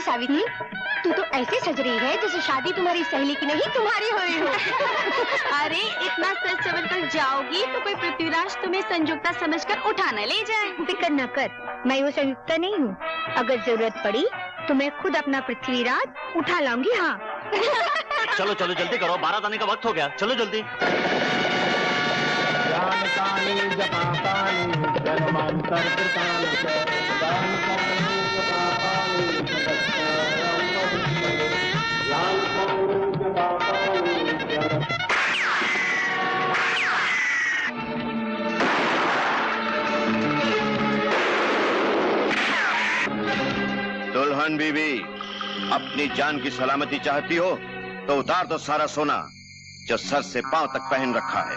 सावित्री, तू तो ऐसे सज रही है जैसे शादी तुम्हारी सहेली की नहीं तुम्हारी हुई हो। अरे इतना सच समझ कर जाओगी तो कोई पृथ्वीराज तुम्हें संयुक्ता समझकर उठा न ले जाए। फिक्र न कर, मैं वो संयुक्ता नहीं हूँ। अगर जरूरत पड़ी तो मैं खुद अपना पृथ्वीराज उठा लाऊंगी। हाँ चलो चलो जल्दी करो, बारात आने का वक्त हो गया, चलो जल्दी। दुल्हन बीवी, अपनी जान की सलामती चाहती हो तो उतार दो सारा सोना जो सर से पांव तक पहन रखा है।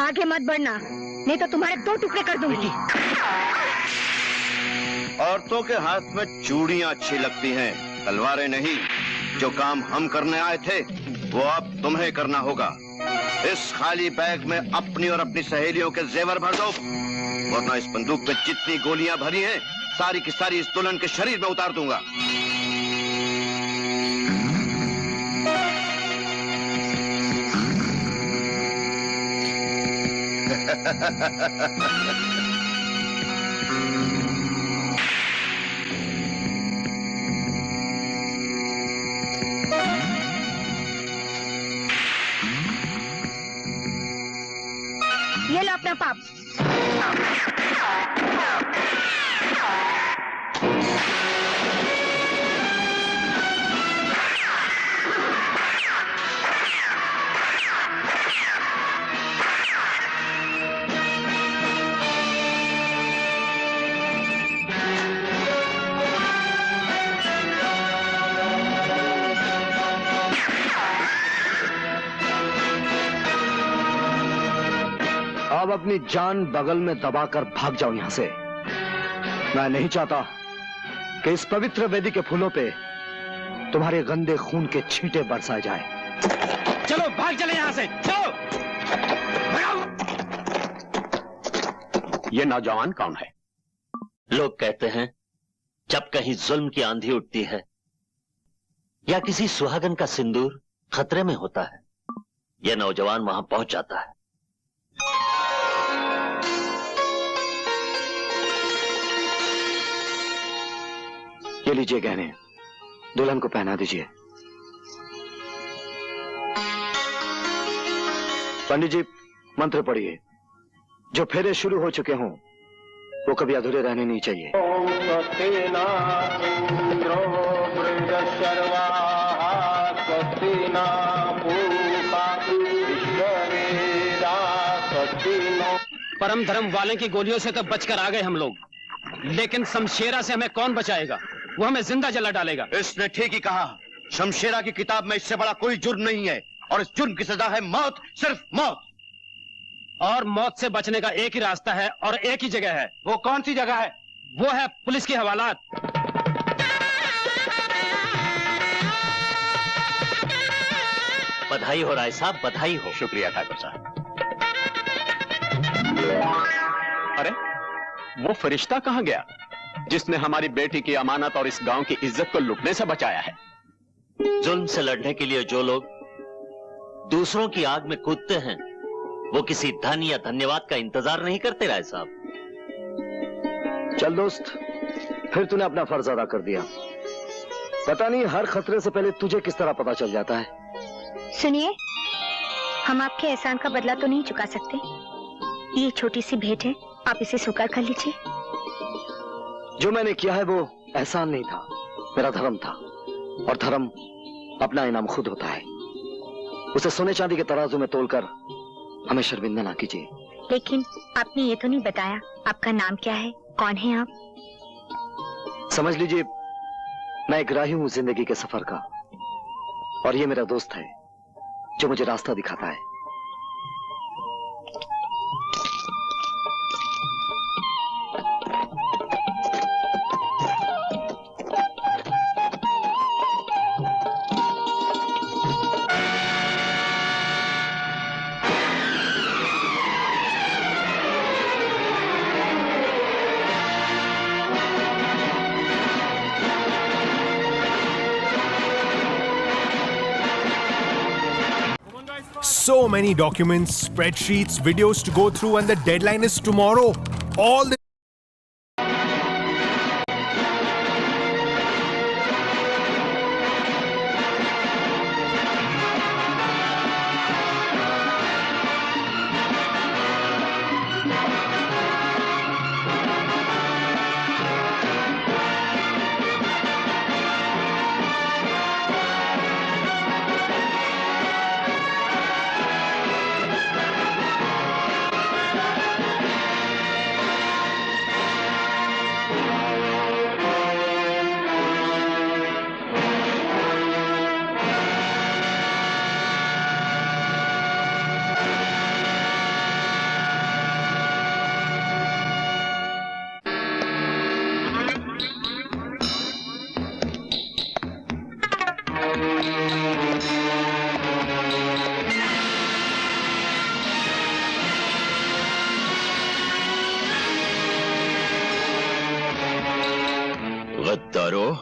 आगे मत बढ़ना, नहीं तो तुम्हारे 2 टुकड़े कर दूंगी। औरतों के हाथ में चूड़ियां अच्छी लगती हैं, तलवारें नहीं। जो काम हम करने आए थे वो अब तुम्हें करना होगा। इस खाली बैग में अपनी और अपनी सहेलियों के जेवर भर दो, वरना इस बंदूक में जितनी गोलियां भरी हैं सारी की सारी इस दुल्हन के शरीर में उतार दूंगा। ये लो अपना पाप। अब अपनी जान बगल में दबाकर भाग जाओ यहां से। मैं नहीं चाहता कि इस पवित्र वेदी के फूलों पे तुम्हारे गंदे खून के छींटे बरसाए जाए। चलो भाग चले यहां से, चलो। ये नौजवान कौन है? लोग कहते हैं जब कहीं जुल्म की आंधी उठती है या किसी सुहागन का सिंदूर खतरे में होता है, यह नौजवान वहां पहुंच जाता है। ये लीजिए गहने, दुल्हन को पहना दीजिए। पंडित जी मंत्र पढ़िए। जो फेरे शुरू हो चुके हों वो कभी अधूरे रहने नहीं चाहिए। परम धर्म वाले की गोलियों से तो बचकर आ गए हम लोग, लेकिन शमशेरा से हमें कौन बचाएगा? वो हमें जिंदा जला डालेगा। इसने ठीक ही कहा। शमशेरा की किताब में इससे बड़ा कोई जुर्म नहीं है और इस जुर्म की सजा है मौत, सिर्फ मौत। और मौत से बचने का एक ही रास्ता है और एक ही जगह है। वो कौन सी जगह है? वो है पुलिस की हवालात। बधाई हो राय साहब, बधाई हो। शुक्रिया ठाकुर साहब। अरे वो फरिश्ता कहां गया जिसने हमारी बेटी की अमानत और इस गांव की इज्जत को लुटने से बचाया है? जुल्म से लड़ने के लिए जो लोग दूसरों की आग में कूदते हैं वो किसी धन या धन्यवाद का इंतजार नहीं करते राय साहब। चल दोस्त, फिर तूने अपना फर्ज अदा कर दिया। पता नहीं हर खतरे से पहले तुझे किस तरह पता चल जाता है। सुनिए, हम आपके एहसान का बदला तो नहीं चुका सकते। ये छोटी सी भेंट है, आप इसे स्वीकार कर लीजिए। जो मैंने किया है वो एहसान नहीं था, मेरा धर्म था। और धर्म अपना इनाम खुद होता है। उसे सोने चांदी के तराजू में तोलकर हमें शर्मिंदा ना कीजिए। लेकिन आपने ये तो नहीं बताया, आपका नाम क्या है, कौन है आप? समझ लीजिए मैं एक राही हूं जिंदगी के सफर का, और ये मेरा दोस्त है जो मुझे रास्ता दिखाता है। So many documents, spreadsheets, videos to go through, and the deadline is tomorrow. All the गद्दारों,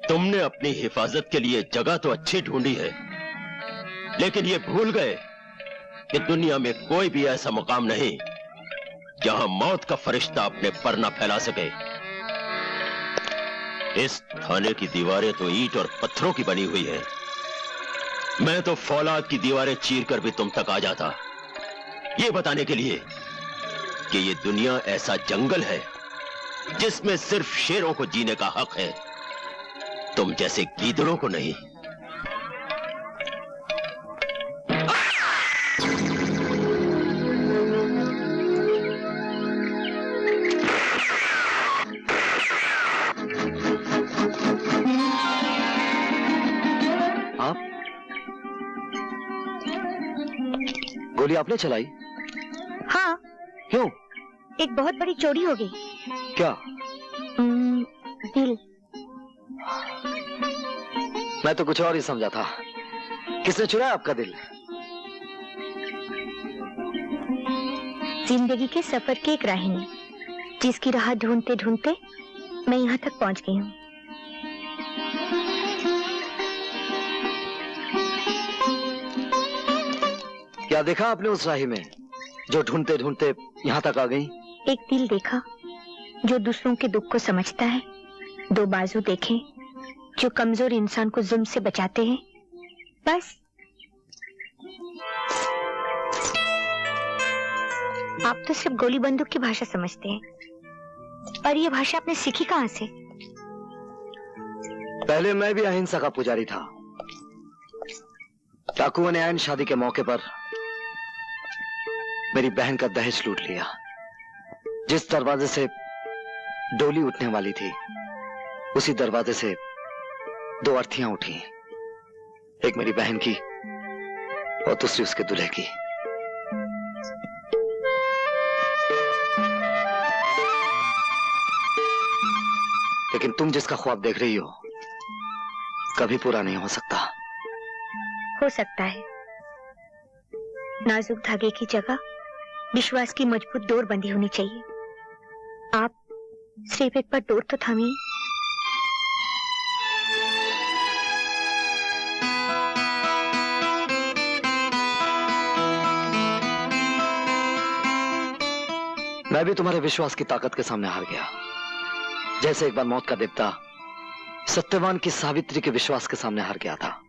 तुमने अपनी हिफाजत के लिए जगह तो अच्छी ढूंढी है, लेकिन ये भूल गए कि दुनिया में कोई भी ऐसा मुकाम नहीं जहां मौत का फरिश्ता अपने पर न फैला सके। इस थाने की दीवारें तो ईंट और पत्थरों की बनी हुई है। मैं तो फौलाद की दीवारें चीरकर भी तुम तक आ जाता, ये बताने के लिए कि ये दुनिया ऐसा जंगल है जिसमें सिर्फ शेरों को जीने का हक है, तुम जैसे गीदड़ों को नहीं। आप? गोली आपने चलाई? हाँ। क्यों? एक बहुत बड़ी चोरी हो गई। क्या? दिल। मैं तो कुछ और ही समझा था। किसने चुराया आपका दिल? जिंदगी के सफर के एक राही ने, जिसकी राह ढूंढते ढूंढते मैं यहाँ तक पहुँच गई हूँ। क्या देखा आपने उस राही में जो ढूंढते ढूंढते यहाँ तक आ गई? एक दिल देखा जो दूसरों के दुख को समझता है, दो बाजू देखे जो कमजोर इंसान को जुल्म से बचाते हैं, बस। आप तो सिर्फ गोली बंदूक की भाषा समझते हैं, और ये भाषा आपने सीखी कहाँ से? पहले मैं भी अहिंसा का पुजारी था। डाकुओं ने ऐन शादी के मौके पर मेरी बहन का दहेज लूट लिया। जिस दरवाजे से डोली उठने वाली थी, उसी दरवाजे से दो अर्थियां उठी, एक मेरी बहन की और दूसरी उसके दूल्हे की। लेकिन तुम जिसका ख्वाब देख रही हो कभी पूरा नहीं हो सकता। हो सकता है। नाजुक धागे की जगह विश्वास की मजबूत डोर बंधी होनी चाहिए। आप सिर्फ एक बार डोर तो थामिए। मैं भी तुम्हारे विश्वास की ताकत के सामने हार गया, जैसे एक बार मौत का देवता सत्यवान की सावित्री के विश्वास के सामने हार गया था।